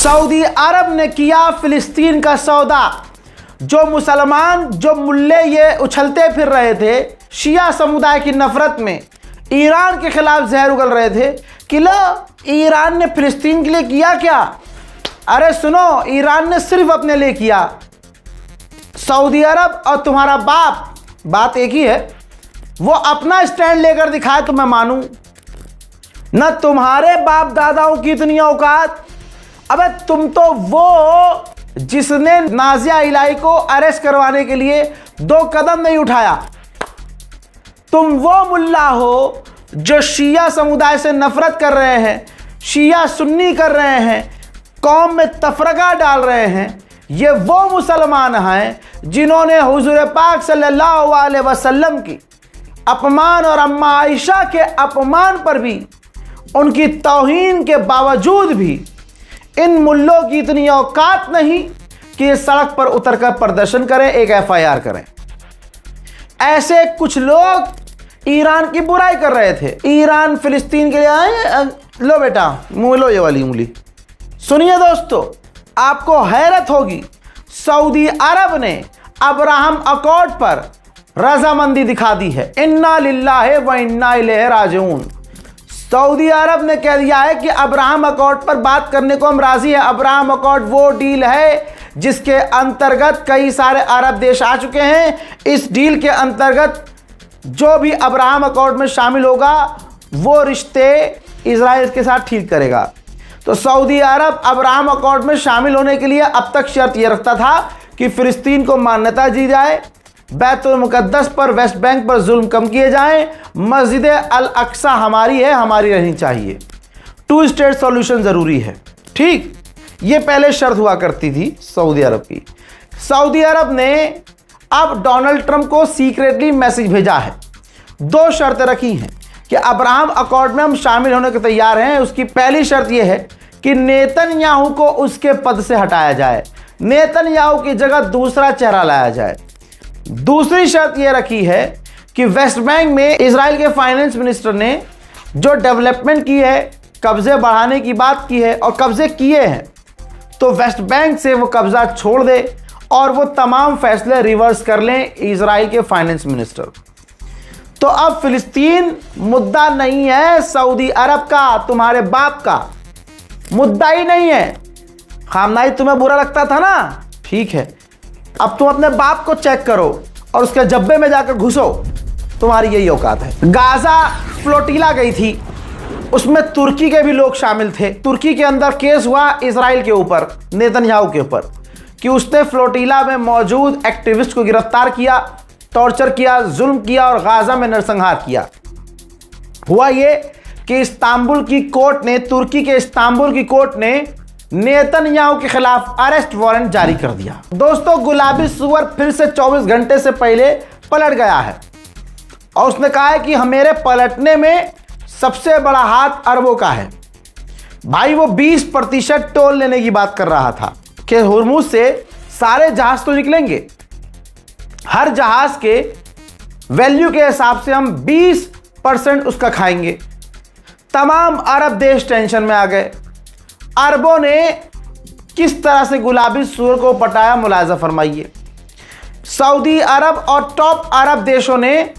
Saudi अरब ने किया फिलिस्तीन का सौदा। जो मुसलमान, जो मुल्ले ये उछलते फिर रहे थे शिया समुदाय की नफरत में, ईरान के खिलाफ जहर उगल रहे थे कि लो ईरान ने फिलिस्तीन के लिए किया क्या। अरे सुनो, ईरान ने सिर्फ अपने लिए किया। सऊदी अरब और तुम्हारा बाप, बात एक ही है, वो अपना स्टैंड लेकर दिखाए तो मैं मानूं। न तुम्हारे बाप दादाओं की इतनी औकात। अबे तुम तो वो जिसने नाजिया इलाही को अरेस्ट करवाने के लिए 2 कदम नहीं उठाया। तुम वो मुल्ला हो जो शिया समुदाय से नफरत कर रहे हैं, शिया सुन्नी कर रहे हैं, कौम में तफरका डाल रहे हैं। ये वो मुसलमान हैं जिन्होंने हुजूर पाक सल्लल्लाहु अलैहि वसल्लम की अपमान और अम्मा आयशा के अपमान पर भी, उनकी तौहीन के बावजूद भी इन मुल्लों की इतनी औकात नहीं कि ये सड़क पर उतरकर प्रदर्शन करें, एक FIR करें। ऐसे कुछ लोग ईरान की बुराई कर रहे थे। ईरान फिलिस्तीन के लिए आए, लो बेटा मुँह लो ये वाली उंगली। सुनिए दोस्तों, आपको हैरत होगी, सऊदी अरब ने अब्राहम अकॉर्ड पर रजामंदी दिखा दी है। इन्ना लिल्लाहि व इन्ना इलैहि राजिऊन। सऊदी अरब ने कह दिया है कि अब्राहम अकॉर्ड पर बात करने को हम राजी हैं। अब्राहम अकॉर्ड वो डील है जिसके अंतर्गत कई सारे अरब देश आ चुके हैं। इस डील के अंतर्गत जो भी अब्राहम अकॉर्ड में शामिल होगा वो रिश्ते इजराइल के साथ ठीक करेगा। तो सऊदी अरब अब्राहम अकॉर्ड में शामिल होने के लिए अब तक शर्त यह रखता था कि फिलिस्तीन को मान्यता दी जाए, बैतुल मुकद्दस पर, वेस्ट बैंक पर जुल्म कम किए जाएं, मस्जिद अल अक्सा हमारी है, हमारी रहनी चाहिए, 2 स्टेट सॉल्यूशन ज़रूरी है। ठीक, ये पहले शर्त हुआ करती थी सऊदी अरब की। सऊदी अरब ने अब डोनाल्ड ट्रंप को सीक्रेटली मैसेज भेजा है। 2 शर्तें रखी हैं कि अब्राहम अकॉर्ड में हम शामिल होने के तैयार हैं। उसकी पहली शर्त यह है कि नेतन्याहू को उसके पद से हटाया जाए, नेतन्याहू की जगह दूसरा चेहरा लाया जाए। दूसरी शर्त यह रखी है कि वेस्ट बैंक में इजराइल के फाइनेंस मिनिस्टर ने जो डेवलपमेंट की है, कब्जे बढ़ाने की बात की है और कब्जे किए हैं, तो वेस्ट बैंक से वो कब्जा छोड़ दे और वो तमाम फैसले रिवर्स कर लें इजराइल के फाइनेंस मिनिस्टर। तो अब फिलिस्तीन मुद्दा नहीं है सऊदी अरब का, तुम्हारे बाप का मुद्दा ही नहीं है। खामनाई तुम्हें बुरा लगता था ना, ठीक है, अब तुम अपने बाप को चेक करो और उसके जब्बे में जाकर घुसो, तुम्हारी यही औकात है। गाजा फ्लोटिला गई थी, उसमें तुर्की के भी लोग शामिल थे। तुर्की के अंदर केस हुआ इजराइल के ऊपर, नेतन्याहू के ऊपर, कि उसने फ्लोटिला में मौजूद एक्टिविस्ट को गिरफ्तार किया, टॉर्चर किया, जुल्म किया और गाजा में नरसंहार किया। हुआ ये कि इस्तांबुल की कोर्ट ने, तुर्की के इस्तांबुल की कोर्ट ने नेतन्याहू के खिलाफ अरेस्ट वारंट जारी कर दिया। दोस्तों, गुलाबी सुअर फिर से 24 घंटे से पहले पलट गया है और उसने कहा है कि मेरे पलटने में सबसे बड़ा हाथ अरबों का है। भाई वो 20% टोल लेने की बात कर रहा था कि हुर्मुज से सारे जहाज तो निकलेंगे, हर जहाज के वैल्यू के हिसाब से हम 20% उसका खाएंगे। तमाम अरब देश टेंशन में आ गए। अरबों ने किस तरह से गुलाबी सूअर को पटाया, मुलाजा फरमाइए। सऊदी अरब और टॉप अरब देशों ने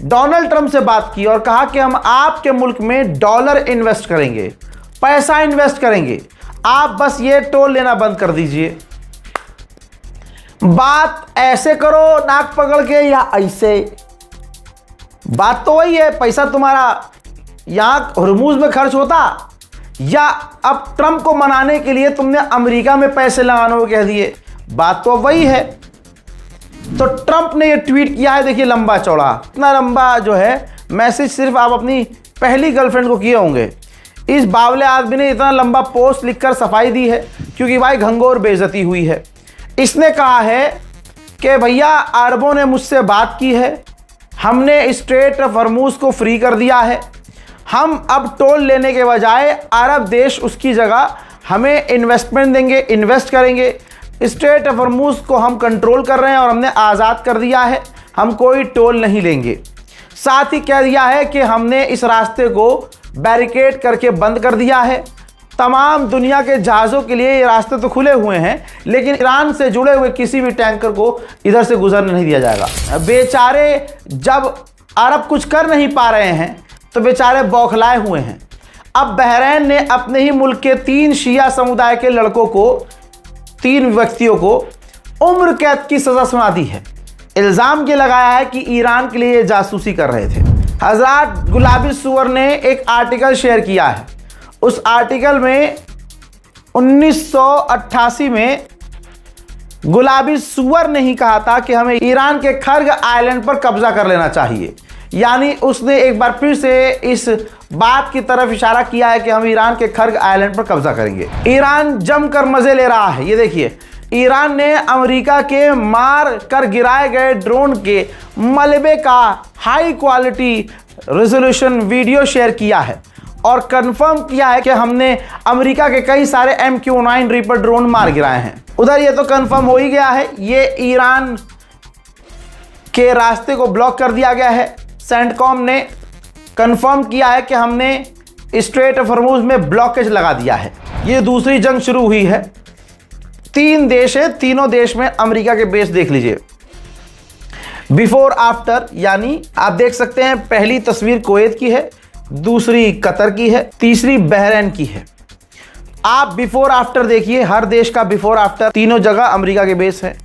डोनाल्ड ट्रंप से बात की और कहा कि हम आपके मुल्क में डॉलर इन्वेस्ट करेंगे, पैसा इन्वेस्ट करेंगे, आप बस ये टोल लेना बंद कर दीजिए। बात ऐसे करो नाक पकड़ के या ऐसे, बात तो वही है। पैसा तुम्हारा यहां हुर्मुज में खर्च होता या अब ट्रंप को मनाने के लिए तुमने अमेरिका में पैसे लगाने को कह दिए, बात तो वही है। तो ट्रंप ने ये ट्वीट किया है, देखिए लंबा चौड़ा, इतना लंबा जो है मैसेज सिर्फ आप अपनी पहली गर्लफ्रेंड को किए होंगे। इस बावले आदमी ने इतना लंबा पोस्ट लिखकर सफाई दी है क्योंकि भाई घंघोर बेइज्जती हुई है। इसने कहा है कि भैया अरबों ने मुझसे बात की है, हमने स्ट्रेट ऑफ हॉर्मुज को फ्री कर दिया है, हम अब टोल लेने के बजाय अरब देश उसकी जगह हमें इन्वेस्टमेंट देंगे, इन्वेस्ट करेंगे। स्ट्रेट ऑफ हॉर्मुज को हम कंट्रोल कर रहे हैं और हमने आज़ाद कर दिया है, हम कोई टोल नहीं लेंगे। साथ ही कह दिया है कि हमने इस रास्ते को बैरिकेड करके बंद कर दिया है तमाम दुनिया के जहाज़ों के लिए ये रास्ते तो खुले हुए हैं, लेकिन ईरान से जुड़े हुए किसी भी टैंकर को इधर से गुजरने नहीं दिया जाएगा। बेचारे जब अरब कुछ कर नहीं पा रहे हैं तो बेचारे बौखलाए हुए हैं। अब बहरीन ने अपने ही मुल्क के 3 शिया समुदाय के लड़कों को, 3 व्यक्तियों को उम्र कैद की सज़ा सुना दी है। इल्ज़ाम ये लगाया है कि ईरान के लिए ये जासूसी कर रहे थे। हज़रत गुलाबी सूअर ने एक आर्टिकल शेयर किया है। उस आर्टिकल में 1988 में गुलाबी सूअर ने ही कहा था कि हमें ईरान के खर्ग आइलैंड पर कब्जा कर लेना चाहिए। यानी उसने एक बार फिर से इस बात की तरफ इशारा किया है कि हम ईरान के खर्ग आइलैंड पर कब्जा करेंगे। ईरान जमकर मजे ले रहा है। ये देखिए, ईरान ने अमेरिका के मार कर गिराए गए ड्रोन के मलबे का high quality resolution video share किया है और कंफर्म किया है कि हमने अमेरिका के कई सारे MQ-9 रीपर ड्रोन मार गिराए हैं। उधर ये तो कंफर्म हो ही गया है, ये ईरान के रास्ते को ब्लॉक कर दिया गया है। सेंटकॉम ने कंफर्म किया है कि हमने स्ट्रेट ऑफ हॉर्मुज़ में ब्लॉकेज लगा दिया है। ये दूसरी जंग शुरू हुई है। 3 देश है, तीनों देश में अमेरिका के बेस देख लीजिए। बिफोर आफ्टर, यानी आप देख सकते हैं, पहली तस्वीर कुवैत की है, दूसरी कतर की है, तीसरी बहरीन की है। आप बिफोर आफ्टर देखिए, हर देश का बिफोर आफ्टर, तीनों जगह अमेरिका के बेस है।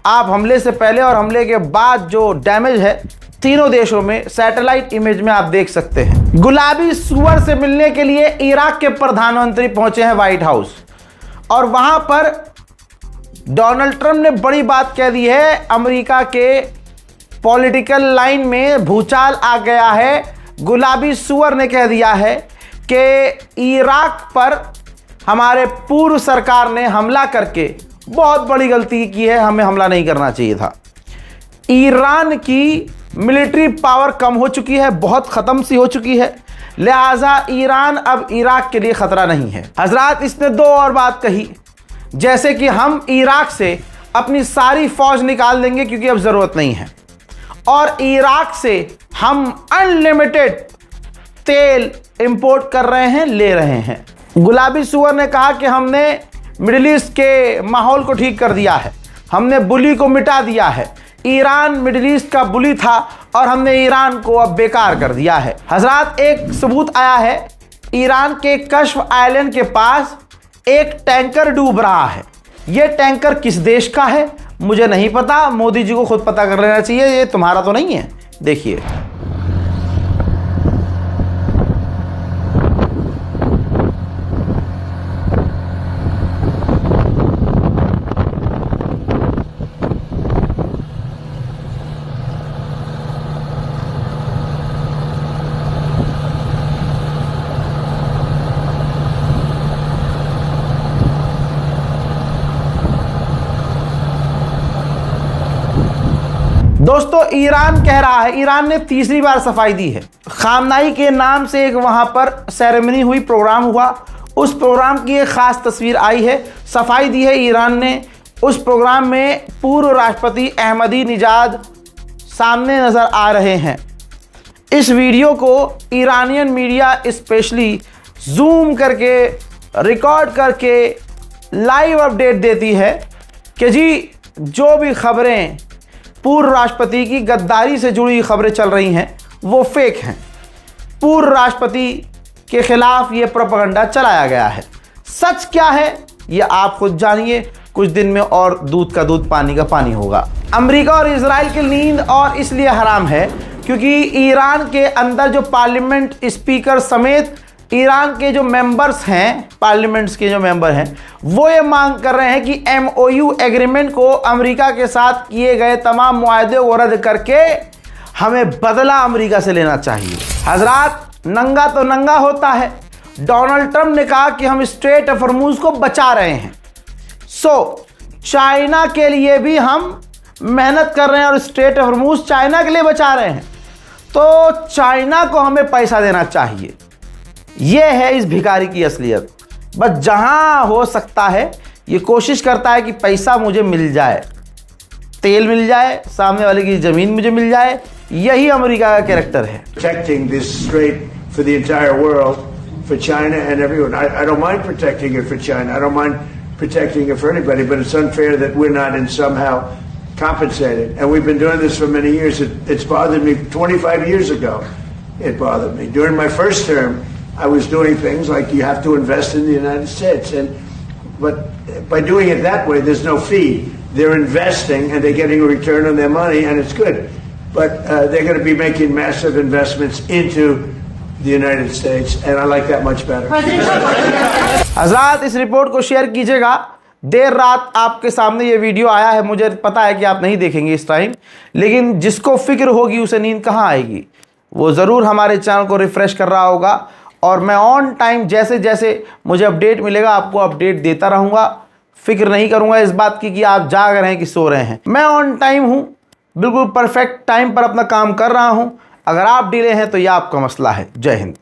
आप हमले से पहले और हमले के बाद जो डैमेज है तीनों देशों में सैटेलाइट इमेज में आप देख सकते हैं। गुलाबी सूअर से मिलने के लिए इराक के प्रधानमंत्री पहुंचे हैं व्हाइट हाउस, और वहां पर डोनाल्ड ट्रंप ने बड़ी बात कह दी है। अमेरिका के पॉलिटिकल लाइन में भूचाल आ गया है। गुलाबी सूअर ने कह दिया है कि इराक पर हमारे पूर्व सरकार ने हमला करके बहुत बड़ी गलती की है, हमें हमला नहीं करना चाहिए था। ईरान की मिलिट्री पावर कम हो चुकी है, बहुत ख़त्म सी हो चुकी है, लिहाजा ईरान अब इराक के लिए ख़तरा नहीं है। हजरात, इसने 2 और बात कही, जैसे कि हम इराक से अपनी सारी फ़ौज निकाल देंगे क्योंकि अब ज़रूरत नहीं है, और इराक से हम अनलिमिटेड तेल इंपोर्ट कर रहे हैं, ले रहे हैं। गुलाबी सूअर ने कहा कि हमने मिडिल ईस्ट के माहौल को ठीक कर दिया है, हमने बुली को मिटा दिया है। ईरान मिडिल ईस्ट का बुली था और हमने ईरान को अब बेकार कर दिया है। हजरात, एक सबूत आया है, ईरान के कश्फ आइलैंड के पास एक टैंकर डूब रहा है। यह टैंकर किस देश का है मुझे नहीं पता, मोदी जी को खुद पता कर लेना चाहिए, ये तुम्हारा तो नहीं है। देखिए, दोस्तों, ईरान कह रहा है, ईरान ने तीसरी बार सफाई दी है। खामनाई के नाम से एक वहां पर सेरेमनी हुई, प्रोग्राम हुआ, उस प्रोग्राम की एक ख़ास तस्वीर आई है, सफाई दी है ईरान ने। उस प्रोग्राम में पूर्व राष्ट्रपति अहमदी निजाद सामने नज़र आ रहे हैं। इस वीडियो को ईरानियन मीडिया स्पेशली जूम करके रिकॉर्ड करके लाइव अपडेट देती है कि जी, जो भी खबरें पूर्व राष्ट्रपति की गद्दारी से जुड़ी खबरें चल रही हैं वो फेक हैं। पूर्व राष्ट्रपति के खिलाफ ये प्रोपेगेंडा चलाया गया है। सच क्या है ये आप खुद जानिए, कुछ दिन में और दूध का दूध पानी का पानी होगा। अमेरिका और इजराइल की नींद और इसलिए हराम है क्योंकि ईरान के अंदर जो पार्लियामेंट स्पीकर समेत ईरान के जो मेंबर्स हैं, पार्लियामेंट्स के जो मेंबर हैं, वो ये मांग कर रहे हैं कि MOU एग्रीमेंट को अमेरिका के साथ किए गए तमाम मुआहदे को रद्द करके हमें बदला अमेरिका से लेना चाहिए। हजरात, नंगा तो नंगा होता है। डोनाल्ड ट्रंप ने कहा कि हम स्ट्रेट ऑफ हॉर्मुज़ को बचा रहे हैं, सो चाइना के लिए भी हम मेहनत कर रहे हैं और स्ट्रेट ऑफ हॉर्मुज़ चाइना के लिए बचा रहे हैं, तो चाइना को हमें पैसा देना चाहिए। यह है इस भिखारी की असलियत। बस जहां हो सकता है ये कोशिश करता है कि पैसा मुझे मिल जाए, तेल मिल जाए, सामने वाले की जमीन मुझे मिल जाए। यही अमेरिका का कैरेक्टर है। Protecting this strait for the entire world, for China and everyone. I don't mind protecting it for China. I don't mind protecting it for anybody, but it's unfair that we're not in somehow compensated. And we've been doing this for many years. It's bothered me 25 years ago. It bothered me. During my first term, I was doing things like you have to invest in the United States. But by doing it that way, there's no fee. They're investing and they're getting a return on their money, and it's good. But they're going to be making massive investments into the United States, and I like that much better. हज़रात, इस report को share कीजिएगा। देर रात आपके सामने ये video आया है, मुझे पता है कि आप नहीं देखेंगे इस टाइम, लेकिन जिसको फिक्र होगी उसे नींद कहाँ आएगी, वो ज़रूर हमारे चैनल को रिफ़्रेश कर रहा होगा। और मैं ऑन टाइम जैसे जैसे मुझे अपडेट मिलेगा आपको अपडेट देता रहूँगा। फिक्र नहीं करूँगा इस बात की कि आप जाग रहे हैं कि सो रहे हैं। मैं ऑन टाइम हूँ, बिल्कुल परफेक्ट टाइम पर अपना काम कर रहा हूँ। अगर आप डिले हैं तो यह आपका मसला है। जय हिंद।